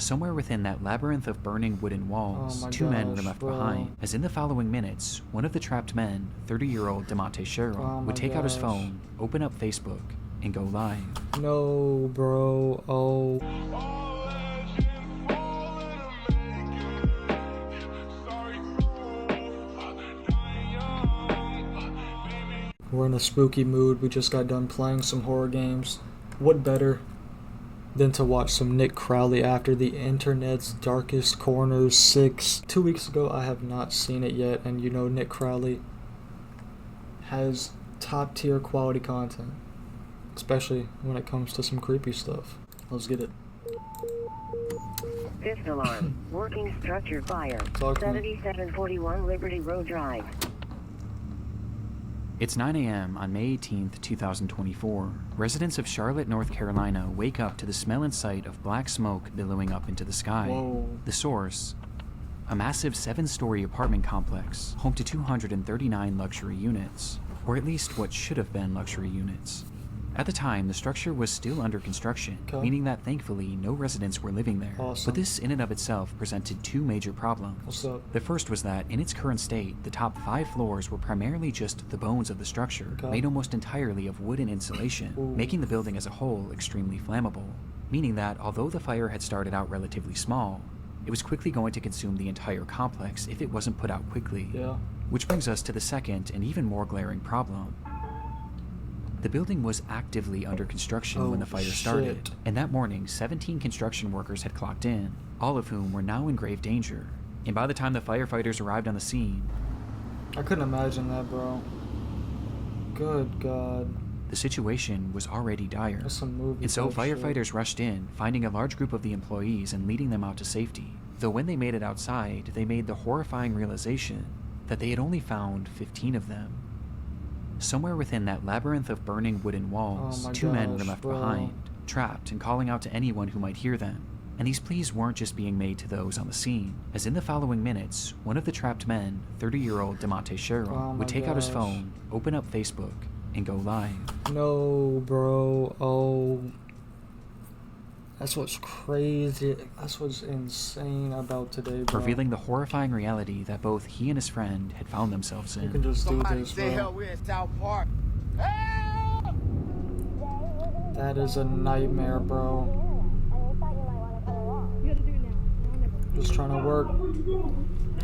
Somewhere within that labyrinth of burning wooden walls, two men were left behind, as in the following minutes, one of the trapped men, 30-year-old DeMonte Cheryl, would take out his phone, open up Facebook, and go live. No, bro. Oh. We're in a spooky mood. We just got done playing some horror games. What better than to watch some Nick Crowley after the internet's darkest corners 6. 2 weeks ago, I have not seen it yet, and you know Nick Crowley has top tier quality content, especially when it comes to some creepy stuff. Let's get it. Fifth alarm. Working structure fire. 7741 Liberty Road Drive. It's 9 a.m. on May 18th, 2024. Residents of Charlotte, North Carolina wake up to the smell and sight of black smoke billowing up into the sky. Whoa. The source, a massive 7-story apartment complex, home to 239 luxury units, or at least what should have been luxury units. At the time, the structure was still under construction, meaning that thankfully no residents were living there. Awesome. But this in and of itself presented two major problems. What's up? The first was that, in its current state, the top 5 floors were primarily just the bones of the structure, made almost entirely of wood and insulation, making the building as a whole extremely flammable. Meaning that, although the fire had started out relatively small, it was quickly going to consume the entire complex if it wasn't put out quickly. Yeah. Which brings us to the second and even more glaring problem. The building was actively under construction when the fire started, and that morning 17 construction workers had clocked in, all of whom were now in grave danger. And by the time the firefighters arrived on the scene, I couldn't imagine that, bro. Good God. the situation was already dire. That's some movie And so type firefighters shit. rushed in, finding a large group of the employees and leading them out to safety. Though when they made it outside, they made the horrifying realization that they had only found 15 of them. Somewhere within that labyrinth of burning wooden walls, two men were left behind, trapped and calling out to anyone who might hear them. And these pleas weren't just being made to those on the scene, as in the following minutes, one of the trapped men, 30-year-old DeMonte Cheryl, would take out his phone, open up Facebook, and go live. No, bro. Oh. That's what's crazy. That's what's insane about today, bro. Revealing the horrifying reality that both he and his friend had found themselves You in. can just do this, Say hell, bro. we're in South Park. That is a nightmare, bro. Just trying to work.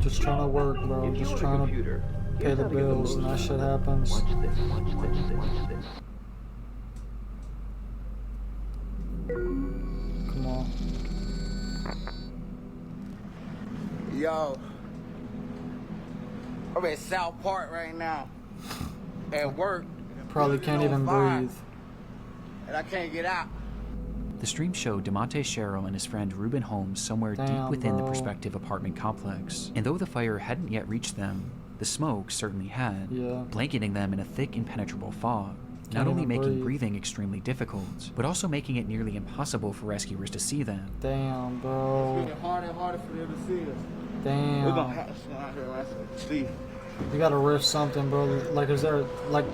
Just trying to work, bro. Just trying to pay the bills, and that shit happens. Watch this, watch this, watch this. Come on. Yo, I'm at South Park right now. At work. Probably can't even breathe. And I can't get out. The stream showed DeMonte Cheryl and his friend Ruben Holmes somewhere deep within the bro. prospective apartment complex. And though the fire hadn't yet reached them, the smoke certainly had, Yeah. blanketing them in a thick impenetrable fog. Not Can't only even making breathe. breathing extremely difficult, but also making it nearly impossible for rescuers to see them. Damn, It's bro. getting harder and harder for them to see us. We're gonna Damn. have to stand out here and see. You gotta risk something, bro. Like, is there, like,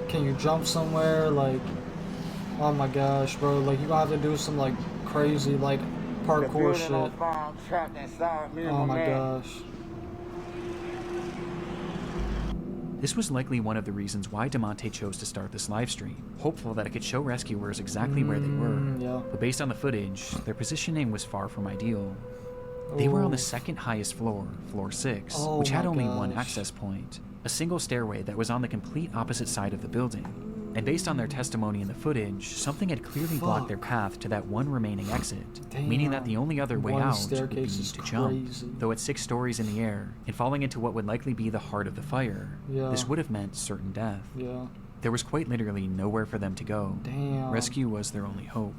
can you jump somewhere? Like, oh my gosh, bro. Like, you gonna have to do some, like, crazy, like, The parkour building shit. on fire, I'm trapped inside. Me and Oh my my man. gosh. This was likely one of the reasons why DeMonte chose to start this live stream, hopeful that it could show rescuers exactly where they were. Yeah. But based on the footage, their positioning was far from ideal. They were on the Ooh. second highest floor, floor 6, Oh which had my only one gosh. access point, a single stairway that was on the complete opposite side of the building. And based on their testimony in the footage, something had clearly blocked their path to that one remaining exit, meaning that the only other way One out would be staircase is to jump. crazy. Though at 6 stories in the air, and falling into what would likely be the heart of the fire, Yeah. this would have meant certain death. Yeah. There was quite literally nowhere for them to go. Damn. Rescue was their only hope.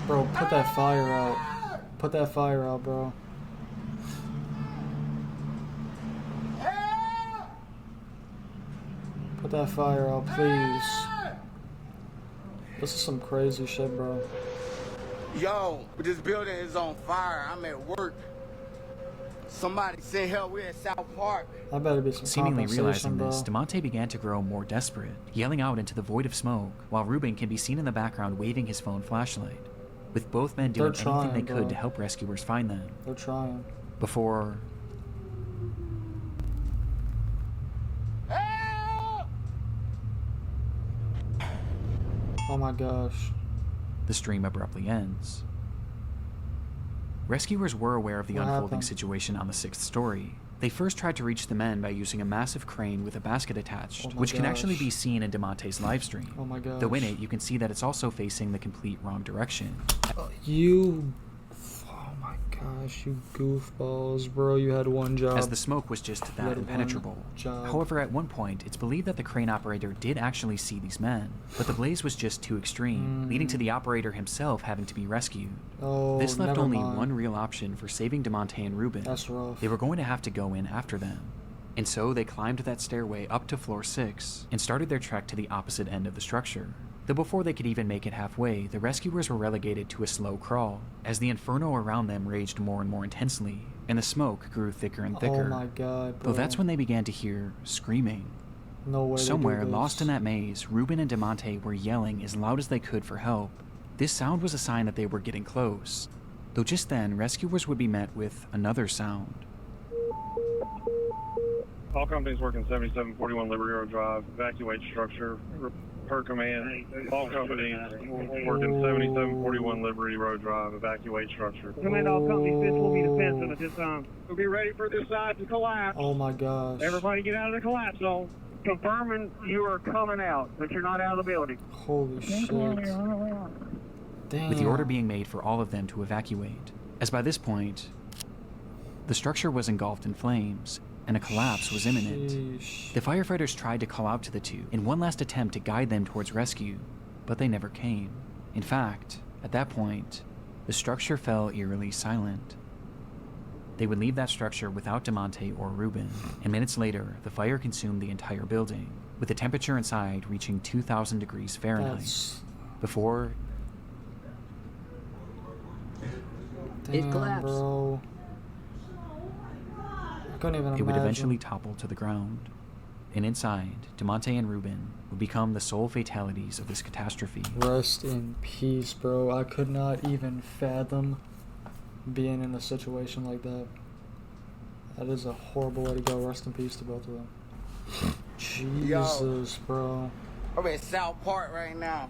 Bro, put that fire out. Put that fire out, bro. Put that fire out, please. This is some crazy shit, bro. Yo, this building is on fire. I'm at work. Somebody send help. We're in South Park. I better be some Seemingly compensation, realizing bro. this, DeMonte began to grow more desperate, yelling out into the void of smoke, while Ruben can be seen in the background waving his phone flashlight. with both men They're doing anything trying, they could bro. to help rescuers find them. They're trying. Before Oh my gosh. the stream abruptly ends. Rescuers were aware of the What unfolding happened? situation on the 6th story. They first tried to reach the men by using a massive crane with a basket attached, Oh my which can actually gosh. be seen in DeMonte's livestream. Oh my gosh. Though in it, you can see that it's also facing the complete wrong direction. You. Oh my gosh, you goofballs, bro. You had one job. As the smoke was just You that had one impenetrable. job. However, at one point, it's believed that the crane operator did actually see these men, but the blaze was just too extreme, leading to the operator himself having to be rescued. Oh, This left never only mind. one real option for saving DeMonte and Ruben. That's rough. They were going to have to go in after them. And so they climbed that stairway up to floor 6 and started their trek to the opposite end of the structure. Though before they could even make it halfway, the rescuers were relegated to a slow crawl, as the inferno around them raged more and more intensely, and the smoke grew thicker and thicker. Oh my god, bro. Though that's when they began to hear screaming. No way. they do Somewhere, this. lost in that maze, Ruben and DeMonte were yelling as loud as they could for help. This sound was a sign that they were getting close. Though just then, rescuers would be met with another sound. All companies working 7741 Liberty Road Drive, evacuate structure, per command. All companies working 7741 Liberty Road Drive, evacuate structure. Command all companies, this will be defensive at this time. We'll be ready for this side to collapse. Oh my gosh. Everybody get out of the collapse zone. Confirming you are coming out, but you're not out of the building. Holy shit. Damn. With the order being made for all of them to evacuate, as by this point, the structure was engulfed in flames, and a collapse was imminent. Sheesh. The firefighters tried to call out to the two in one last attempt to guide them towards rescue, but they never came. In fact, at that point, the structure fell eerily silent. They would leave that structure without DeMonte or Ruben, and minutes later, the fire consumed the entire building, with the temperature inside reaching 2,000 degrees Fahrenheit. That's... Before Damn, collapsed. bro. I couldn't even it imagine. would eventually topple to the ground. And inside, DeMonte and Ruben would become the sole fatalities of this catastrophe. Rest in peace, bro. I could not even fathom being in a situation like that. That is a horrible way to go. Rest in peace to both of them. Jesus, bro. I'm at South Park right now,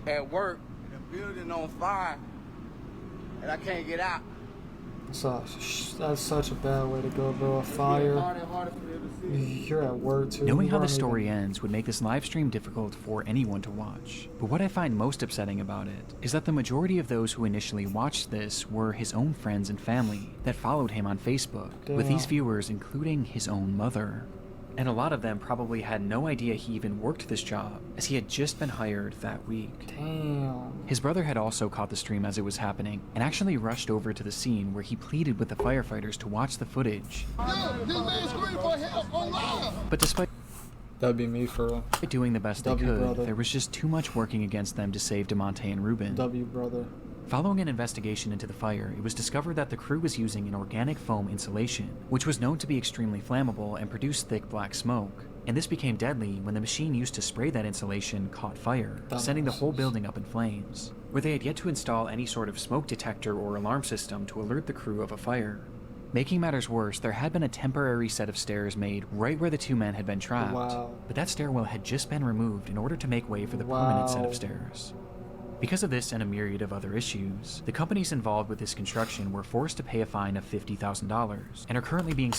at work. The building on fire, and I can't get out. That's such a bad way to go, bro. A fire. Harder and harder for them to see. You're at work too. Knowing You how the aren't story even- ends would make this live stream difficult for anyone to watch. But what I find most upsetting about it is that the majority of those who initially watched this were his own friends and family that followed him on Facebook, with these Damn. viewers including his own mother. And a lot of them probably had no idea he even worked this job, as he had just been hired that week. Damn. His brother had also caught the stream as it was happening, and actually rushed over to the scene where he pleaded with the firefighters to watch the footage. But despite That'd be me for real. doing the best they W, could, brother. there was just too much working against them to save DeMonte and Ruben. W, brother. Following an investigation into the fire, it was discovered that the crew was using an organic foam insulation, which was known to be extremely flammable and produce thick black smoke. And this became deadly when the machine used to spray that insulation caught fire, sending the whole building up in flames, where they had yet to install any sort of smoke detector or alarm system to alert the crew of a fire. Making matters worse, there had been a temporary set of stairs made right where the two men had been trapped, Wow. but that stairwell had just been removed in order to make way for the permanent set Wow. of stairs. Because of this and a myriad of other issues, the companies involved with this construction were forced to pay a fine of $50,000 and are currently being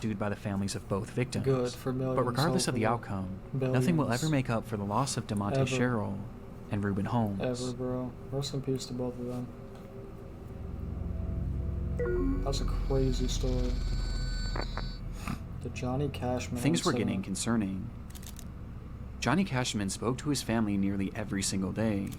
sued by the families of both victims. Good for millions. But regardless of the hopefully. outcome, nothing will Billions. ever make up for the loss of DeMonte Ever. Sherrill and Ruben Holmes. Ever, bro. Rest in peace to both of them. That's a crazy story. The Johnny Cashman. Things were incident. getting concerning. Johnny Cashman spoke to his family nearly every single day,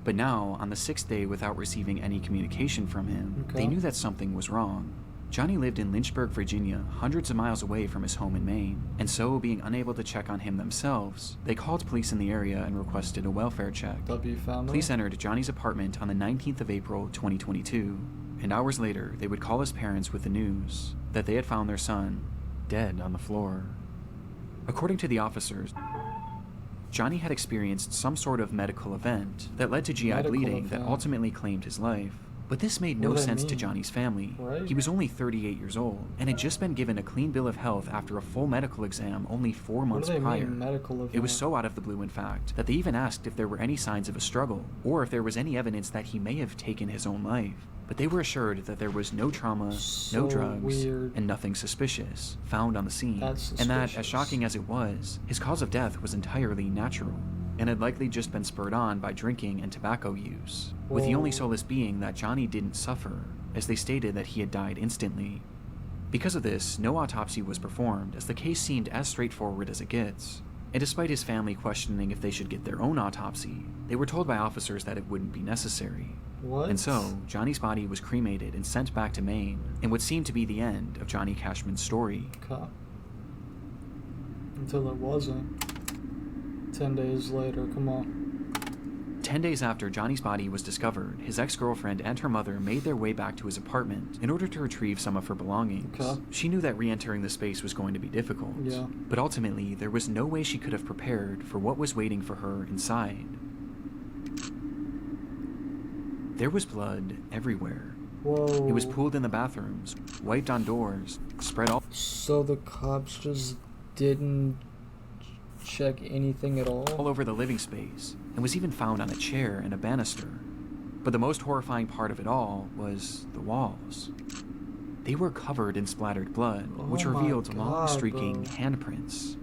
but now, on the 6th day without receiving any communication from him, Okay. they knew that something was wrong. Johnny lived in Lynchburg, Virginia, hundreds of miles away from his home in Maine, and so, being unable to check on him themselves, they called police in the area and requested a welfare check. W family. Police entered Johnny's apartment on the 19th of April, 2022, and hours later, they would call his parents with the news that they had found their son dead on the floor. According to the officers, Johnny had experienced some sort of medical event that led to GI bleeding that ultimately claimed his life. But this made no sense to Johnny's family. Right? He was only 38 years old and had just been given a clean bill of health after a full medical exam only 4 months prior. Medical event? It was so out of the blue, in fact, that they even asked if there were any signs of a struggle, or if there was any evidence that he may have taken his own life. But they were assured that there was no trauma, no drugs, and nothing suspicious found on the scene. And that, as shocking as it was, his cause of death was entirely natural, and had likely just been spurred on by drinking and tobacco use, with the only solace being that Johnny didn't suffer, as they stated that he had died instantly. Because of this, no autopsy was performed, as the case seemed as straightforward as it gets. And despite his family questioning if they should get their own autopsy, they were told by officers that it wouldn't be necessary. What? And so, Johnny's body was cremated and sent back to Maine, in what seemed to be the end of Johnny Cashman's story. Okay. Until it wasn't. 10 days later, come on. 10 days after Johnny's body was discovered, his ex-girlfriend and her mother made their way back to his apartment in order to retrieve some of her belongings. Okay. She knew that re-entering the space was going to be difficult, Yeah. but ultimately there was no way she could have prepared for what was waiting for her inside. There was blood everywhere. Whoa. It was pooled in the bathrooms, wiped on doors, spread all So the cops just didn't check anything at all? over the living space, and was even found on a chair and a banister. But the most horrifying part of it all was the walls. They were covered in splattered blood, which Oh my revealed long God, streaking bro. handprints.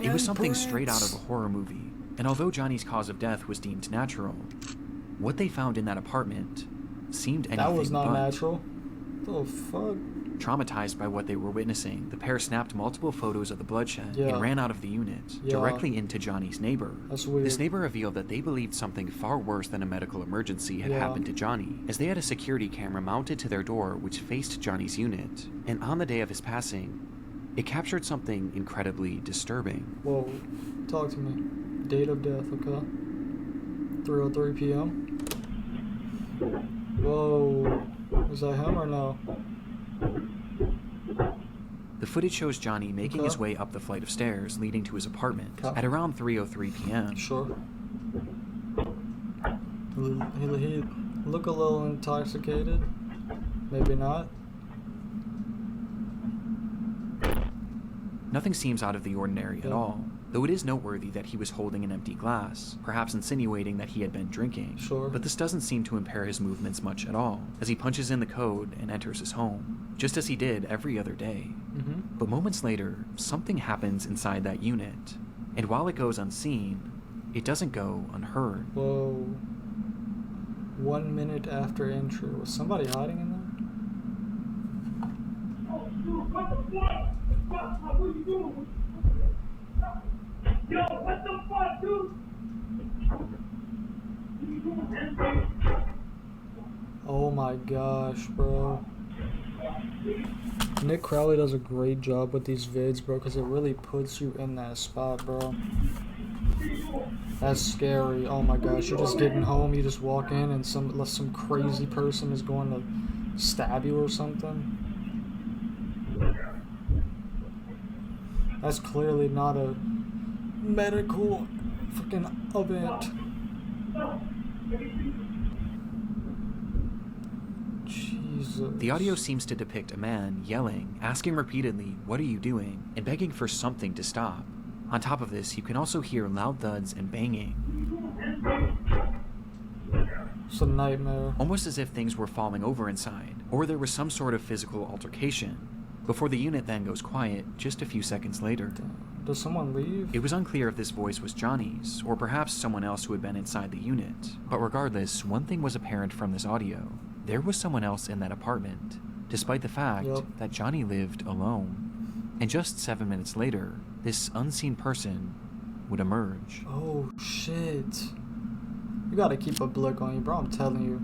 It was something straight out of a horror movie, and although Johnny's cause of death was deemed natural, what they found in that apartment seemed anything That was not but. natural. The fuck? Traumatized by what they were witnessing, the pair snapped multiple photos of the bloodshed and ran out of the unit, directly into Johnny's neighbor. That's weird. This neighbor revealed that they believed something far worse than a medical emergency had happened to Johnny, as they had a security camera mounted to their door which faced Johnny's unit, and on the day of his passing, it captured something incredibly disturbing. Whoa. Talk to me. Date of death, okay? 3:03 p.m. Whoa. Is that him or no? The footage shows Johnny making his way up the flight of stairs leading to his apartment at around 3:03 p.m. Sure. He look a little intoxicated. Maybe not. Nothing seems out of the ordinary at all, though it is noteworthy that he was holding an empty glass, perhaps insinuating that he had been drinking. Sure. But this doesn't seem to impair his movements much at all, as he punches in the code and enters his home, just as he did every other day. But moments later, something happens inside that unit, and while it goes unseen, it doesn't go unheard. Whoa. 1 minute after entry. Was somebody hiding in there? What the fuck? What are you doing? Yo, what the fuck, dude? Oh my gosh, bro. Nick Crowley does a great job with these vids, bro, because it really puts you in that spot, bro. That's scary. Oh my gosh, you're just getting home, you just walk in and some crazy person is going to stab you or something. That's clearly not a medical freaking event. Jesus. The audio seems to depict a man yelling, asking repeatedly, "What are you doing?" and begging for something to stop. On top of this, you can also hear loud thuds and banging, It's a nightmare. almost as if things were falling over inside, or there was some sort of physical altercation, before the unit then goes quiet just a few seconds later. Does someone leave? It was unclear if this voice was Johnny's, or perhaps someone else who had been inside the unit, but regardless, one thing was apparent from this audio. There was someone else in that apartment, despite the fact that Johnny lived alone. And just 7 minutes later, this unseen person would emerge. Oh shit. You gotta keep a blick on you, bro, I'm telling you.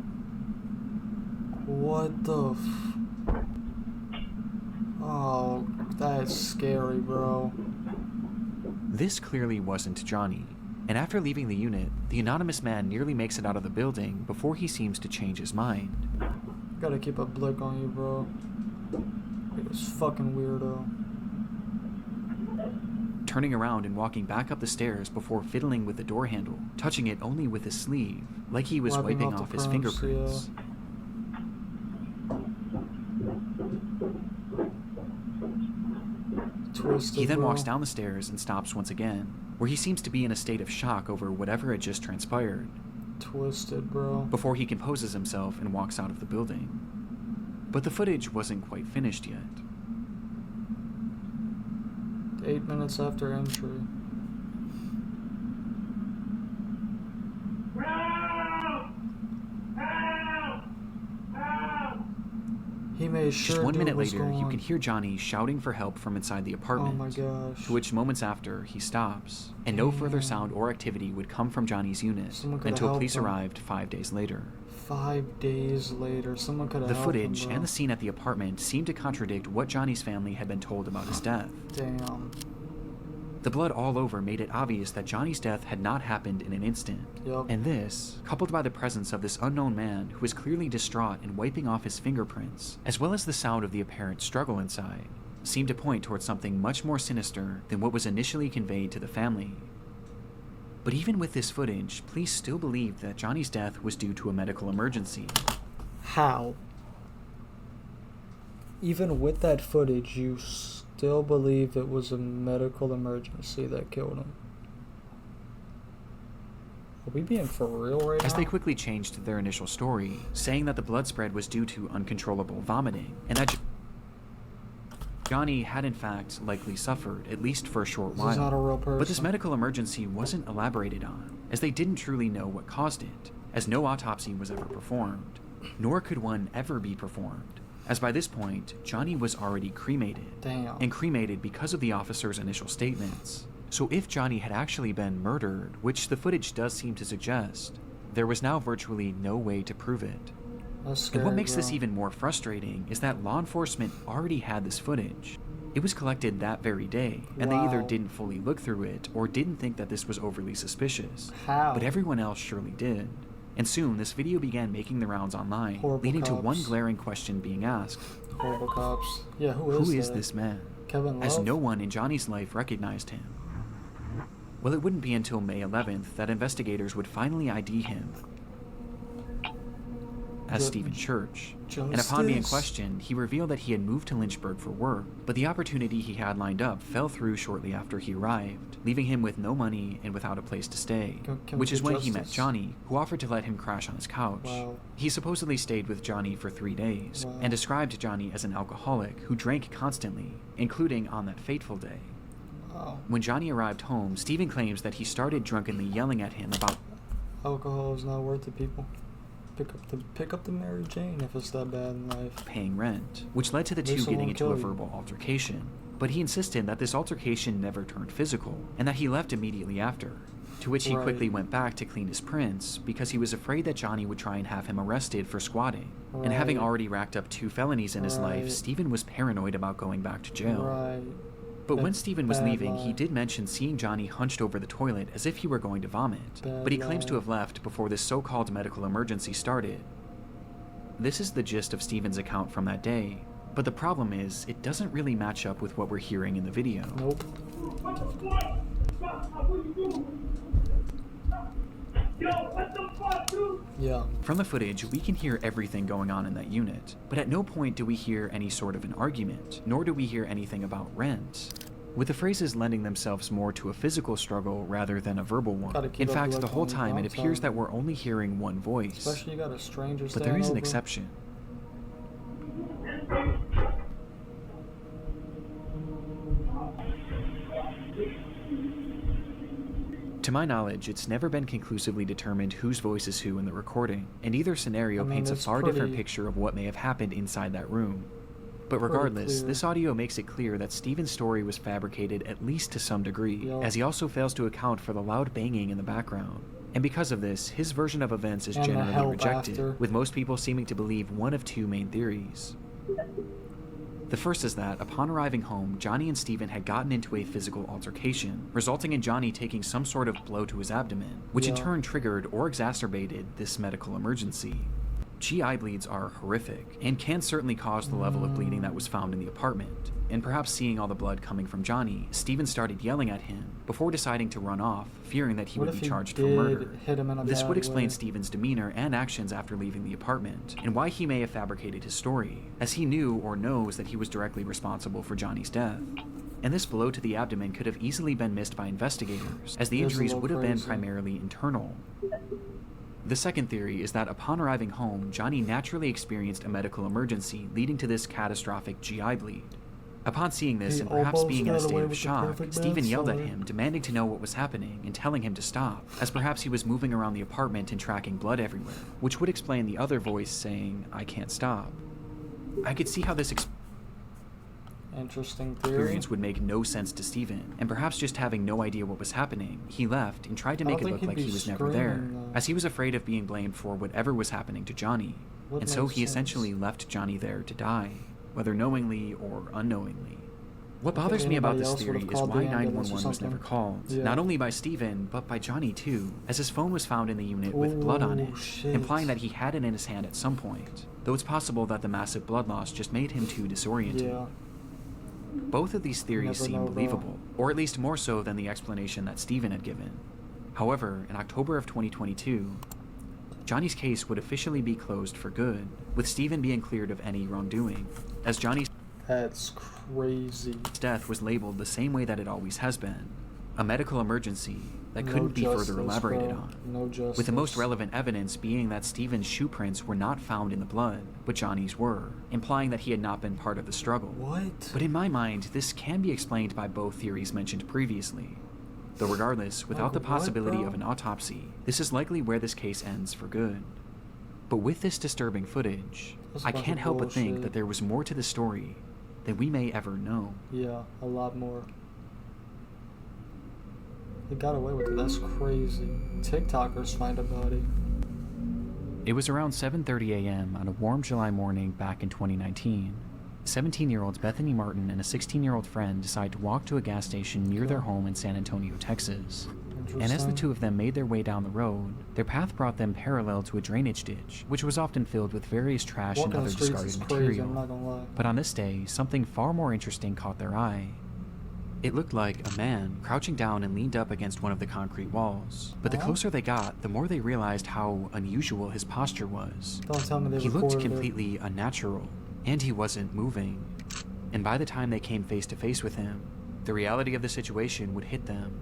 What the Oh, that's scary, bro. This clearly wasn't Johnny, and after leaving the unit, the anonymous man nearly makes it out of the building before he seems to change his mind. Gotta keep a blick on you, bro. You're this fucking weirdo. turning around and walking back up the stairs before fiddling with the door handle, touching it only with his sleeve, like he was wiping off his fingerprints. Twisted, he then bro. walks down the stairs and stops once again, where he seems to be in a state of shock over whatever had just transpired. Twisted, bro. Before he composes himself and walks out of the building. But the footage wasn't quite finished yet. 8 minutes after entry. He made sure. Just 1 minute was later, you going. can hear Johnny shouting for help from inside the apartment. Oh my gosh. To which moments after, he stops, and no further sound or activity would come from Johnny's unit Someone coulda until helped police him. arrived 5 days later. 5 days later, someone could have The helped footage him, bro. and the scene at the apartment seemed to contradict what Johnny's family had been told about his death. Damn. The blood all over made it obvious that Johnny's death had not happened in an instant. Yup. And this, coupled by the presence of this unknown man who was clearly distraught and wiping off his fingerprints, as well as the sound of the apparent struggle inside, seemed to point towards something much more sinister than what was initially conveyed to the family. But even with this footage, police still believed that Johnny's death was due to a medical emergency. How? Even with that footage, you still believe it was a medical emergency that killed him. Are we being for real right now? As they quickly changed their initial story, saying that the blood spread was due to uncontrollable vomiting, and that Johnny had in fact likely suffered, at least for a short while. He's not a real person. But this medical emergency wasn't elaborated on, as they didn't truly know what caused it, as no autopsy was ever performed, nor could one ever be performed, as by this point, Johnny was already cremated. Damn. And cremated because of the officer's initial statements. So if Johnny had actually been murdered, which the footage does seem to suggest, there was now virtually no way to prove it. That's scary, And what makes this bro. even more frustrating is that law enforcement already had this footage. It was collected that very day, and they either Wow. didn't fully look through it or didn't think that this was overly suspicious. How? But everyone else surely did. And soon, this video began making the rounds online, Horrible leading to one cops. glaring question being asked. Horrible cops. Yeah, who is that? this man? Kevin As Love? no one in Johnny's life recognized him. Well, it wouldn't be until May 11th that investigators would finally ID him as The- Stephen Church. And upon being questioned, he revealed that he had moved to Lynchburg for work, but the opportunity he had lined up fell through shortly after he arrived, leaving him with no money and without a place to stay, Can we which is get when he met justice? Johnny, who offered to let him crash on his couch. Wow. He supposedly stayed with Johnny for 3 days, Wow. and described Johnny as an alcoholic who drank constantly, including on that fateful day. Wow. When Johnny arrived home, Stephen claims that he started drunkenly yelling at him about Alcohol is not worth it, people. Pick up the Mary Jane if it's that bad in life. paying rent, which led to the This two getting won't into a kill you. verbal altercation. But he insisted that this altercation never turned physical, and that he left immediately after, to which he Right. quickly went back to clean his prints because he was afraid that Johnny would try and have him arrested for squatting. And having Right. already racked up 2 felonies in his life, Right. Stephen was paranoid about going back to jail. Right. But when Bad- Stephen was bad leaving, lie. he did mention seeing Johnny hunched over the toilet as if he were going to vomit. Bad But he claims to lie. have left before this so-called medical emergency started. This is the gist of Stephen's account from that day. But the problem is, it doesn't really match up with what we're hearing in the video. Nope. What the fuck? What are you doing? Yo, what the fuck, dude? Yeah. From the footage, we can hear everything going on in that unit, but at no point do we hear any sort of an argument, nor do we hear anything about rent, with the phrases lending themselves more to a physical struggle rather than a verbal one. Gotta keep In up fact, with the whole what's time going it on, appears son. that we're only hearing one voice. Especially you got a stranger But there is an over. exception. To my knowledge, it's never been conclusively determined whose voice is who in the recording, and either scenario I mean, paints a it's far different pretty- picture of what may have happened inside that room. But Pretty regardless, clear. this audio makes it clear that Stephen's story was fabricated at least to some degree, Yup. as he also fails to account for the loud banging in the background. And because of this, his version of events is And the generally help rejected, after. with most people seeming to believe one of 2 main theories. The first is that, upon arriving home, Johnny and Stephen had gotten into a physical altercation, resulting in Johnny taking some sort of blow to his abdomen, which in Yeah. turn triggered or exacerbated this medical emergency. GI bleeds are horrific and can certainly cause the level of bleeding that was found in the apartment. And perhaps seeing all the blood coming from Johnny, Steven started yelling at him before deciding to run off, fearing that he would be charged for murder. This would explain Steven's demeanor and actions after leaving the apartment, and why he may have fabricated his story, as he knew or knows that he was directly responsible for Johnny's death. And this blow to the abdomen could have easily been missed by investigators, as the injuries would have been primarily internal. The second theory is that upon arriving home, Johnny naturally experienced a medical emergency leading to this catastrophic GI bleed. Upon seeing this and perhaps being in a state of shock, Steven yelled at him, demanding to know what was happening and telling him to stop, as perhaps he was moving around the apartment and tracking blood everywhere, which would explain the other voice saying, "I can't stop." I could see how this interesting theory. Experience would make no sense to Steven, and perhaps just having no idea what was happening, he left and tried to make it look like he was never there, as he was afraid of being blamed for whatever was happening to Johnny, and so he essentially left Johnny there to die, whether knowingly or unknowingly. What bothers me about this theory is why 911 was never called, not only by Steven, but by Johnny too, as his phone was found in the unit with blood on it, implying that he had it in his hand at some point, though it's possible that the massive blood loss just made him too disoriented. Both of these theories seem believable, or at least more so than the explanation that Steven had given. However, in October of 2022, Johnny's case would officially be closed for good, with Steven being cleared of any wrongdoing, as Johnny's death was labeled the same way that it always has been, a medical emergency that couldn't be further elaborated on, with the most relevant evidence being that Steven's shoe prints were not found in the blood, but Johnny's were, implying that he had not been part of the struggle. What? But in my mind, this can be explained by both theories mentioned previously. Though regardless, without the possibility of an autopsy, this is likely where this case ends for good. But with this disturbing footage, I can't help but think that there was more to the story than we may ever know. Yeah, a lot more. They got away with it. That's crazy. TikTokers find a body. It was around 7:30 a.m. on a warm July morning back in 2019. 17-year-olds Bethany Martin and a 16-year-old friend decide to walk to a gas station near their home in San Antonio, Texas. And as the two of them made their way down the road, their path brought them parallel to a drainage ditch, which was often filled with various trash and other discarded material. But on this day, something far more interesting caught their eye. It looked like a man crouching down and leaned up against one of the concrete walls. But the closer they got, the more they realized how unusual his posture was. Don't tell me they He looked recorded it. completely unnatural, and he wasn't moving. And by the time they came face to face with him, the reality of the situation would hit them.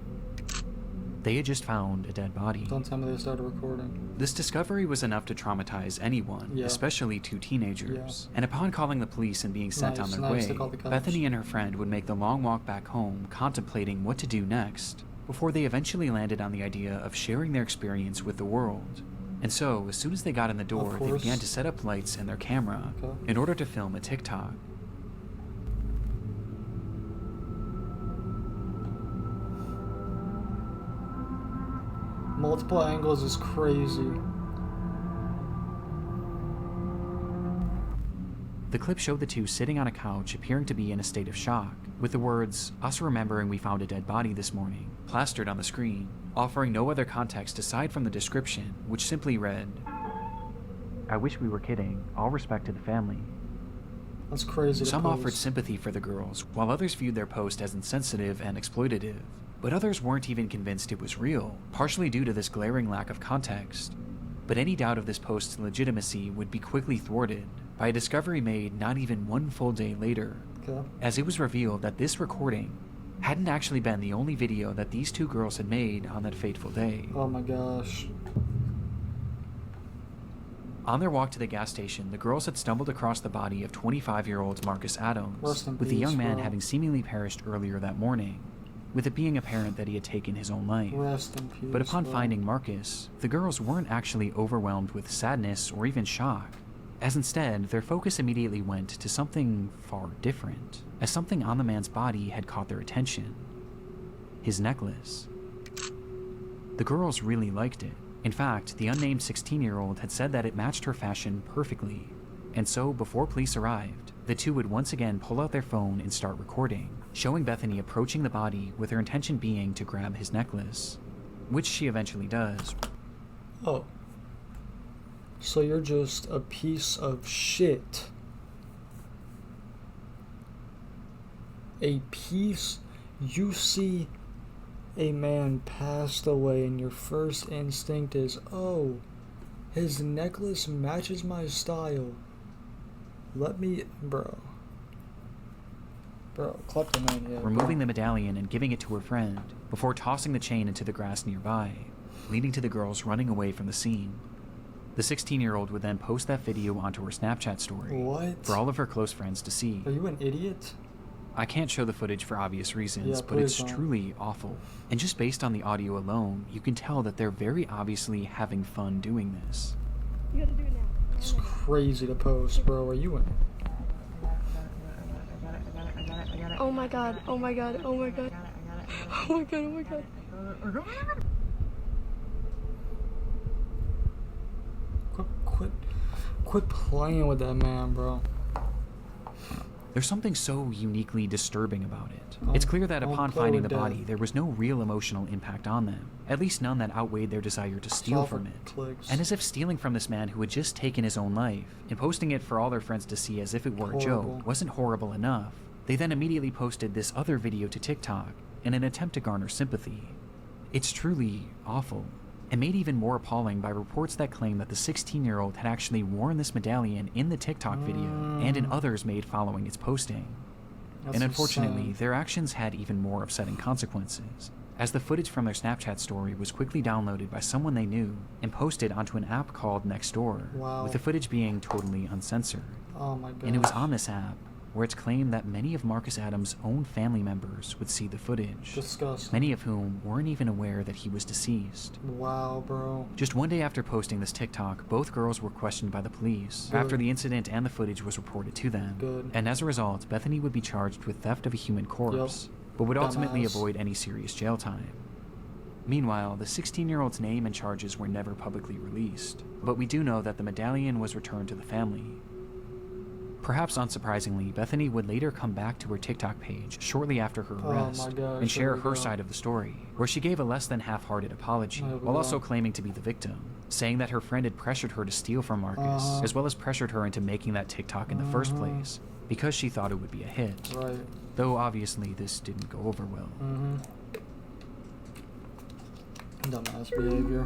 They had just found a dead body. Don't tell me they started recording. This discovery was enough to traumatize anyone, especially two teenagers. And upon calling the police and being sent on their way, Bethany and her friend would make the long walk back home, contemplating what to do next, before they eventually landed on the idea of sharing their experience with the world. And so, as soon as they got in the door, they began to set up lights and their camera in order to film a TikTok. Multiple angles is crazy. The clip showed the two sitting on a couch appearing to be in a state of shock, with the words, "Us remembering we found a dead body this morning," plastered on the screen, offering no other context aside from the description, which simply read, "I wish we were kidding. All respect to the family." That's crazy. Some offered sympathy for the girls, while others viewed their post as insensitive and exploitative. But others weren't even convinced it was real, partially due to this glaring lack of context. But any doubt of this post's legitimacy would be quickly thwarted by a discovery made not even one full day later, as it was revealed that this recording hadn't actually been the only video that these two girls had made on that fateful day. Oh my gosh. On their walk to the gas station, the girls had stumbled across the body of 25-year-old Marcus Adams, with the young man having seemingly perished earlier that morning, with it being apparent that he had taken his own life. Rest in peace, but upon finding Marcus, the girls weren't actually overwhelmed with sadness or even shock, as instead, their focus immediately went to something far different, as something on the man's body had caught their attention. His necklace. The girls really liked it. In fact, the unnamed 16-year-old had said that it matched her fashion perfectly, and so before police arrived, the two would once again pull out their phone and start recording, showing Bethany approaching the body with her intention being to grab his necklace, which she eventually does. Oh. So you're just a piece of shit. A piece. You see a man passed away and your first instinct is, oh, his necklace matches my style. Let me, bro, kleptomania. Removing the medallion and giving it to her friend, before tossing the chain into the grass nearby, leading to the girls running away from the scene. The 16-year-old would then post that video onto her Snapchat story for all of her close friends to see. Are you an idiot? I can't show the footage for obvious reasons, Yeah, but it's please don't. truly awful. And just based on the audio alone, you can tell that they're very obviously having fun doing this. You gotta do it now. It's crazy to post, bro. Are you in? Oh my god, oh my god, oh my god. Oh my god, oh my god. Quit playing with that man, bro. There's something so uniquely disturbing about it. It's clear that upon play finding the with body, death. there was no real emotional impact on them, at least none that outweighed their desire to steal all from for it. clicks. And as if stealing from this man who had just taken his own life, and posting it for all their friends to see as if it were a Horrible. joke, wasn't horrible enough, they then immediately posted this other video to TikTok in an attempt to garner sympathy. It's truly awful, and made even more appalling by reports that claim that the 16-year-old had actually worn this medallion in the TikTok video and in others made following its posting. That's And unfortunately, insane. their actions had even more upsetting consequences, as the footage from their Snapchat story was quickly downloaded by someone they knew and posted onto an app called Nextdoor, Wow. with the footage being totally uncensored. Oh my god. And it was on this app where it's claimed that many of Marcus Adams' own family members would see the footage, disgusting. many of whom weren't even aware that he was deceased. Wow, bro. Just one day after posting this TikTok, both girls were questioned by the police Good. after the incident and the footage was reported to them. Good. And as a result, Bethany would be charged with theft of a human corpse, but would ultimately Dumbass. avoid any serious jail time. Meanwhile, the 16-year-old's name and charges were never publicly released, but we do know that the medallion was returned to the family. Perhaps unsurprisingly, Bethany would later come back to her TikTok page shortly after her Oh arrest my gosh, and share here we her go. side of the story, where she gave a less than half-hearted apology, Here we while go. also claiming to be the victim, saying that her friend had pressured her to steal from Marcus, as well as pressured her into making that TikTok in the first place, because she thought it would be a hit. Right. Though obviously this didn't go over well. Mm-hmm. Dumbass behavior.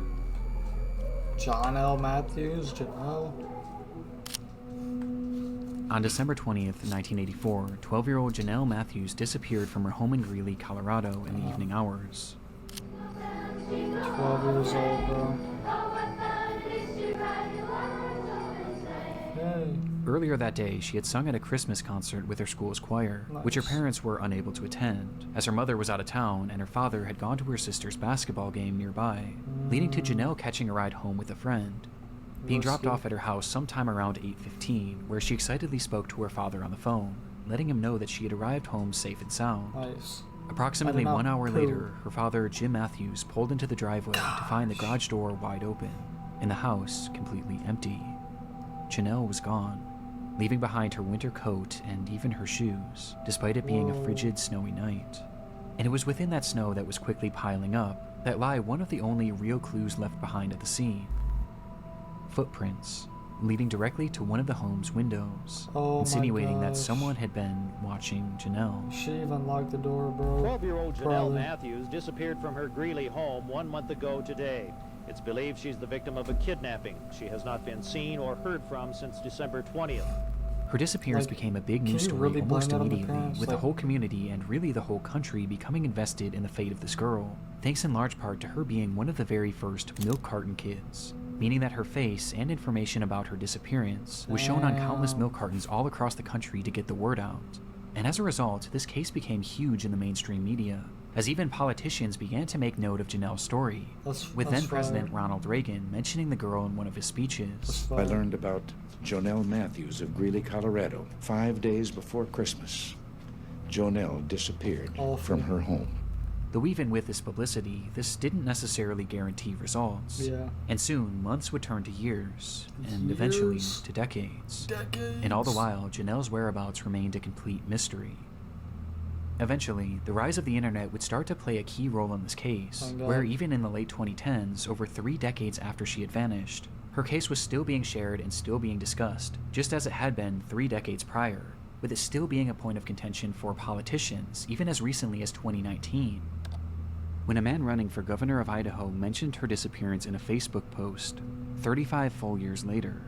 John L. Matthews, Janelle. On December 20th, 1984, 12-year-old Janelle Matthews disappeared from her home in Greeley, Colorado in the evening hours. 12 years old, bro. Hey. Earlier that day, she had sung at a Christmas concert with her school's choir, which her Nice. parents were unable to attend, as her mother was out of town and her father had gone to her sister's basketball game nearby, leading to Janelle catching a ride home with a friend. Being dropped Risky. off at her house sometime around 8:15, where she excitedly spoke to her father on the phone, letting him know that she had arrived home safe and sound. Nice. Approximately I did not 1 hour poo. later, her father, Jim Matthews, pulled into the driveway to find the garage door wide open, and the house completely empty. Janelle was gone, leaving behind her winter coat and even her shoes, despite it being a Whoa. frigid, snowy night. And it was within that snow that was quickly piling up that lie one of the only real clues left behind at the scene. Footprints, leading directly to one of the home's windows, Oh my insinuating that gosh. someone had been watching Janelle. She even locked the door, bro. 12-year-old Janelle Probably. Matthews disappeared from her Greeley home 1 month ago today. It's believed she's the victim of a kidnapping. She has not been seen or heard from since December 20th. Her disappearance Like, became a big can news you story really blame almost that on the immediately, parents? with the Like- whole community and really the whole country becoming invested in the fate of this girl, thanks in large part to her being one of the very first milk carton kids, meaning that her face and information about her disappearance was shown on countless Damn. milk cartons all across the country to get the word out. And as a result, this case became huge in the mainstream media, as even politicians began to make note of Janelle's story, with that's then President fire. Ronald Reagan mentioning the girl in one of his speeches. That's I fire. learned about Jonelle Matthews of Greeley, Colorado, 5 days before Christmas. Jonelle disappeared Awful. from her home. Though even with this publicity, this didn't necessarily guarantee results. Yeah. And soon, months would turn to years, and eventually Years. to decades. Decades. And all the while, Janelle's whereabouts remained a complete mystery. Eventually, the rise of the internet would start to play a key role in this case, Thank God. where even in the late 2010s, over 3 decades after she had vanished, her case was still being shared and still being discussed, just as it had been 3 decades prior, with it still being a point of contention for politicians even as recently as 2019. When a man running for governor of Idaho mentioned her disappearance in a Facebook post 35 full years later.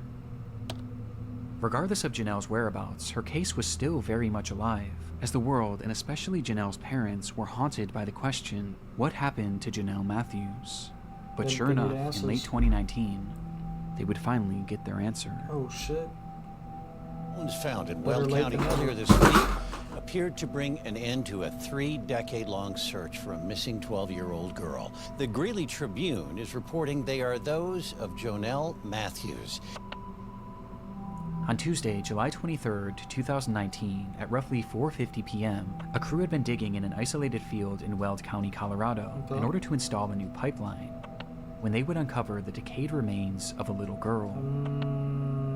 Regardless of Janelle's whereabouts, her case was still very much alive, as the world, and especially Janelle's parents, were haunted by the question, what happened to Janelle Matthews? But sure enough, in late 2019, they would finally get their answer. Oh shit. Bones found in Weld County earlier this week appeared to bring an end to a 3-decade-long search for a missing 12-year-old girl. The Greeley Tribune is reporting they are those of Jonelle Matthews. On Tuesday, July 23, 2019, at roughly 4:50 p.m., a crew had been digging in an isolated field in Weld County, Colorado, in order to install a new pipeline, when they would uncover the decayed remains of a little girl.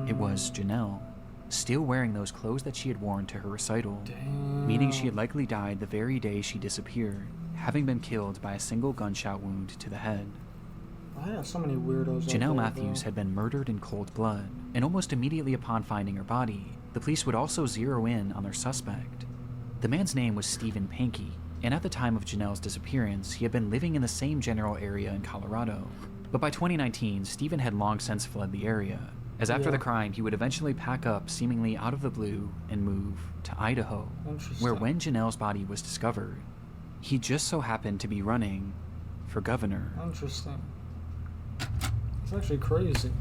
It was Janelle, still wearing those clothes that she had worn to her recital, meaning she had likely died the very day she disappeared, having been killed by a single gunshot wound to the head. I have so many weirdos. Janelle Matthews had been murdered in cold blood, and almost immediately upon finding her body, the police would also zero in on their suspect. The man's name was Stephen Pankey, and at the time of Janelle's disappearance, he had been living in the same general area in Colorado. But by 2019, Stephen had long since fled the area, as after the crime, he would eventually pack up seemingly out of the blue and move to Idaho, where when Janelle's body was discovered, he just so happened to be running for governor. Interesting. It's actually crazy.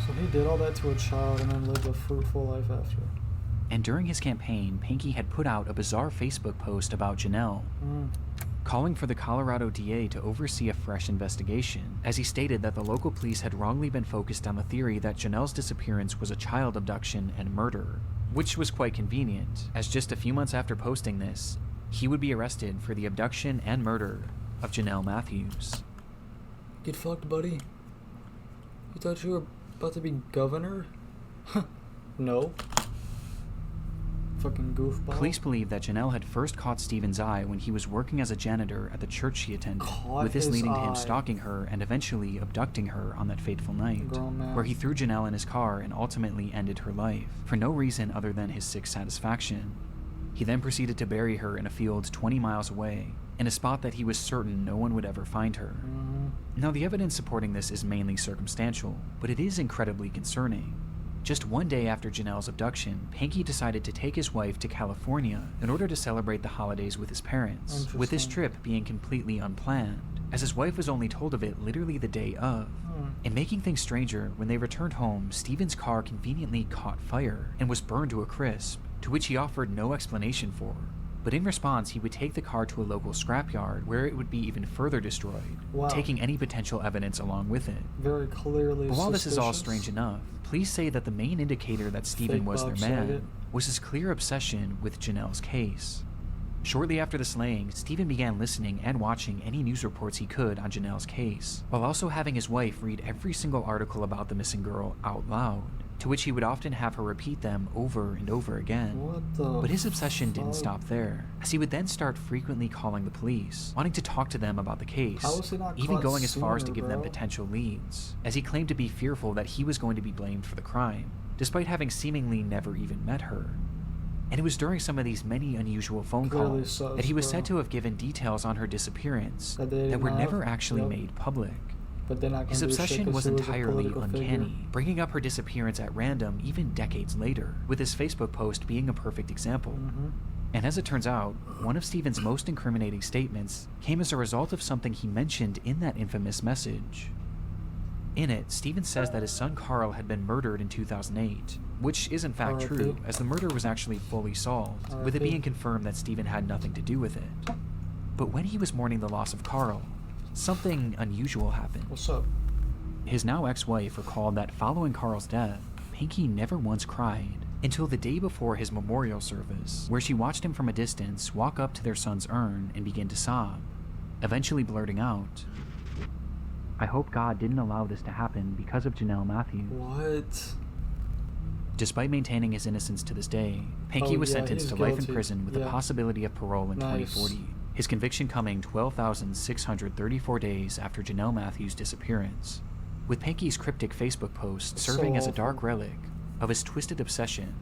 So he did all that to a child and then lived a fruitful life after. And during his campaign, Pankey had put out a bizarre Facebook post about Janelle, calling for the Colorado DA to oversee a fresh investigation, as he stated that the local police had wrongly been focused on the theory that Janelle's disappearance was a child abduction and murder, which was quite convenient, as just a few months after posting this, he would be arrested for the abduction and murder of Janelle Matthews. Get fucked, buddy. You thought you were about to be governor? No. Fucking goofball. Police believe that Janelle had first caught Stephen's eye when he was working as a janitor at the church she attended, with this leading to him stalking her and eventually abducting her on that fateful night, where he threw Janelle in his car and ultimately ended her life, for no reason other than his sick satisfaction. He then proceeded to bury her in a field 20 miles away, in a spot that he was certain no one would ever find her. Now, the evidence supporting this is mainly circumstantial, but it is incredibly concerning. Just one day after Janelle's abduction, Pankey decided to take his wife to California in order to celebrate the holidays with his parents, with this trip being completely unplanned, as his wife was only told of it literally the day of. And making things stranger, when they returned home, Stephen's car conveniently caught fire and was burned to a crisp, to which he offered no explanation for. But in response, he would take the car to a local scrapyard where it would be even further destroyed, taking any potential evidence along with it. Very clearly But while this is all strange enough, police say that the main indicator that Stephen was their man was his clear obsession with Janelle's case. Shortly after the slaying, Stephen began listening and watching any news reports he could on Janelle's case, while also having his wife read every single article about the missing girl out loud, to which he would often have her repeat them over and over again. But his obsession didn't stop there, as he would then start frequently calling the police, wanting to talk to them about the case, even going as far as to give them potential leads, as he claimed to be fearful that he was going to be blamed for the crime, despite having seemingly never even met her. And it was during some of these many unusual phone calls that he was said to have given details on her disappearance that were never actually made public. But his obsession was entirely uncanny, bringing up her disappearance at random even decades later, with his Facebook post being a perfect example. And as it turns out, one of Stephen's most incriminating statements came as a result of something he mentioned in that infamous message. In it, Stephen says that his son Carl had been murdered in 2008, which is in fact true, as the murder was actually fully solved, with it being confirmed that Stephen had nothing to do with it. But when he was mourning the loss of Carl, something unusual happened. What's up? His now ex-wife recalled that following Carl's death, Pankey never once cried until the day before his memorial service, where she watched him from a distance walk up to their son's urn and begin to sob, eventually blurting out, "I hope God didn't allow this to happen because of Janelle Matthews." What? Despite maintaining his innocence to this day, Pankey was sentenced to life in prison with the possibility of parole in 2040. his conviction coming 12,634 days after Janelle Matthews' disappearance, with Panky's cryptic Facebook post serving as a dark relic of his twisted obsession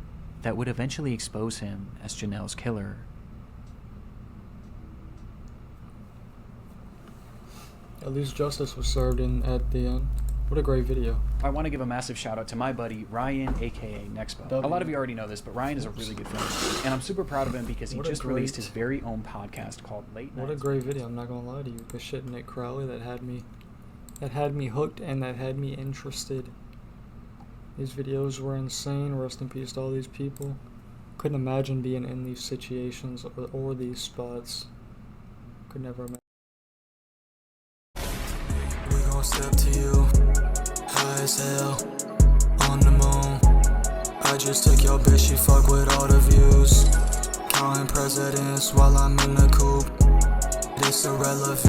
that would eventually expose him as Janelle's killer. At least justice was served at the end. What a great video. I want to give a massive shout out to my buddy Ryan, aka Nexpo. A lot of you already know this, but Ryan is a really good friend, and I'm super proud of him because he just released his very own podcast called Late Night. What a great video! I'm not gonna lie to you. The shit Nick Crowley that had me hooked and that had me interested. These videos were insane. Rest in peace to all these people. Couldn't imagine being in these situations or these spots. Could never imagine. We gon' step to you, high as hell, on the moon. I just took your bitch, she fuck with all the views. Counting presidents while I'm in the coupe. This irrelevant.